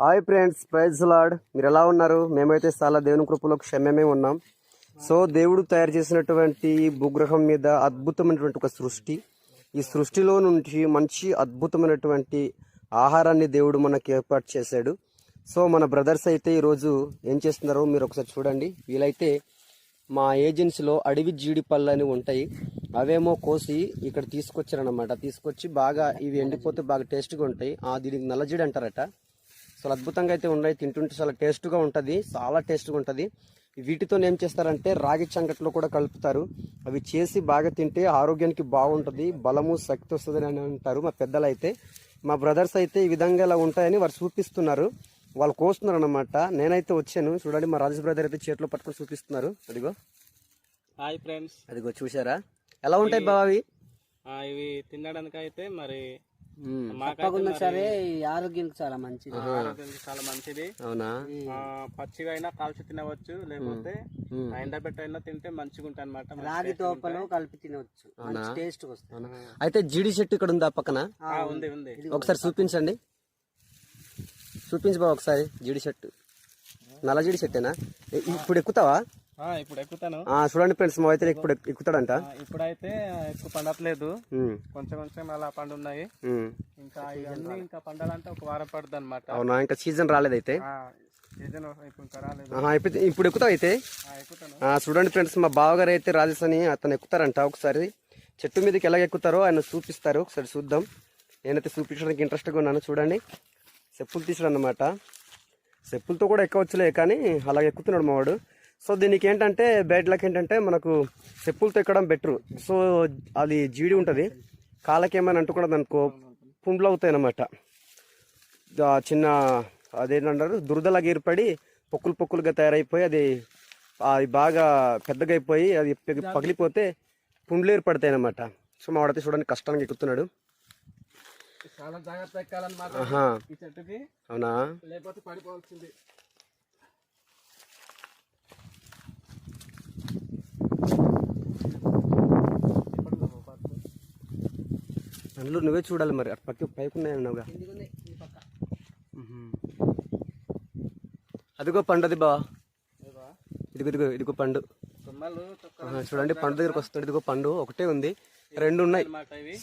Hi friends, praise lord. మీరు ఎలా ఉన్నారు? మేమైతే చాలా దేవుని కృపలో క్షేమమే ఉన్నాం. సో దేవుడు తయారు చేసినటువంటి భూగ్రహం మీద అద్భుతమైనటువంటి ఒక సృష్టి. ఈ సృష్టిలో నుంచి మంచి అద్భుతమైనటువంటి ఆహారాన్ని దేవుడు మనకి ఏర్పాటు చేశాడు. సో మన బ్రదర్స్ అయితే ఈరోజు ఏం చేస్తున్నారో మీరు ఒకసారి చూడండి. వీలైతే మా ఏజెన్సీలో అడవి జీడి పళ్ళు అని ఉంటాయి, అవేమో కోసి ఇక్కడ తీసుకొచ్చారనమాట. తీసుకొచ్చి బాగా ఇవి ఎండిపోతే బాగా టేస్ట్గా ఉంటాయి. దీనికి నల్లజీడి అంటారట. చాలా అద్భుతంగా అయితే ఉన్నాయి. తింటుంటే చాలా టేస్ట్గా ఉంటుంది, చాలా టేస్ట్గా ఉంటుంది. వీటితో ఏం చేస్తారంటే రాగి చంకట్లో కూడా కలుపుతారు. అవి చేసి బాగా తింటే ఆరోగ్యానికి బాగుంటుంది, బలము శక్తి వస్తుంది అని అంటారు మా పెద్దలు అయితే. మా బ్రదర్స్ అయితే ఈ విధంగా ఇలా ఉంటాయని వారు చూపిస్తున్నారు, వాళ్ళు కోస్తున్నారు అనమాట. నేనైతే వచ్చాను, చూడండి మా రాజేష్ బ్రదర్ అయితే చేతిలో పట్టుకొని చూపిస్తున్నారు. అదిగో హాయ్ ఫ్రెండ్స్, అదిగో చూసారా ఎలా ఉంటాయి బాబా అవి? ఇవి తినడానికి అయితే మరి సరే ఆరోగ్యానికి చాలా మంచిది. చాలా మంచిది. అవునా? పచ్చిగా అయినా కాల్చి తినవచ్చు, లేకపోతే ఎండబెట్టి అయినా తింటే మంచిగా ఉంటాయి అనమాట. రాగి తోపలో కలిపి తినవచ్చు, టేస్ట్ వస్తుంది. అయితే జీడి చెట్టు ఇక్కడ ఉందా పక్కన? ఉంది ఉంది. ఒకసారి చూపించండి, చూపించు బాబు ఒకసారి. జీడి చెట్టు, నల్ల జీడి చెట్టేనా? ఇప్పుడు ఎక్కుతావా? ఇప్పుడు ఎక్కుతాను. చూడండి ఫ్రెండ్స్, మా అయితే ఇప్పుడు ఎక్కుతాడంట. ఇప్పుడైతే ఎక్కువ పండట్లేదు, కొంచెం కొంచెం అలా పండున్నాయి. ఇంకా ఇవన్నీ ఇంకా పండాలంటే ఒక వారం పడుతుంది అనమాట. అవునా? ఇంకా సీజన్ రాలేదైతే. సీజన్ రాలేదు. ఇప్పుడు ఎక్కుతావు అయితే? చూడండి ఫ్రెండ్స్, మా బావగారు అయితే రాజేష్ అని అతను ఎక్కుతారంట. ఒకసారి చెట్టు మీదకి ఎలా ఎక్కుతారో ఆయన చూపిస్తారు, ఒకసారి చూద్దాం. నేనైతే చూపించడానికి ఇంట్రెస్ట్గా ఉన్నాను. చూడండి, చెప్పులు తీసాడు అన్నమాట. చెప్పులతో కూడా ఎక్కవచ్చులే, కానీ అలా ఎక్కుతున్నాడు మావాడు. సో దీనికి ఏంటంటే బ్యాడ్ లక్ ఏంటంటే మనకు చెప్పులతో ఎక్కడం బెటరు. సో అది జీడి ఉంటుంది, కాళ్ళకి ఏమైనా అంటుకోవడం అనుకో పుండ్లు అవుతాయి అన్నమాట. చిన్న అదేంటంటారు దురదలాగా ఏర్పడి పొక్కులు పొక్కులుగా తయారైపోయి అది బాగా పెద్దగా అయిపోయి అది పగిలిపోతే పుండ్లు ఏర్పడతాయి అన్నమాట. సో మా వాడైతే చూడడానికి కష్టానికి ఎక్కుతున్నాడు. చాలా జాగ్రత్త ఎక్కాలన్నమాట ఈ చెట్టుకి. అవునా? లేకపోతే పడిపోవాల్సింది. అందులో నువ్వే చూడాలి మరి, అటు పక్క పైకి ఉన్నాయన్నావుగా. అదిగో పండు, అది బా ఇదిగో ఇదిగో ఇదిగో పండు. చూడండి పండు దగ్గరకు వస్తుంది. ఇదిగో పండు ఒకటే ఉంది, రెండు ఉన్నాయి.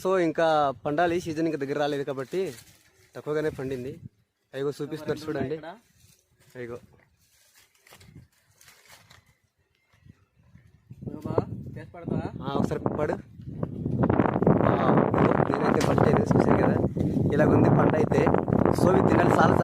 సో ఇంకా పండాలి, సీజన్ ఇంకా దగ్గర రాలేదు కాబట్టి తక్కువగానే పండింది. అయ్యో చూపిస్తున్నారు చూడండి, అయ్యో ఒకసారి పడు. నేనైతే ఫస్ట్ చూసాను కదా, ఇలాగుంది పంట అయితే. సో ఇవి తినాలి చాలా.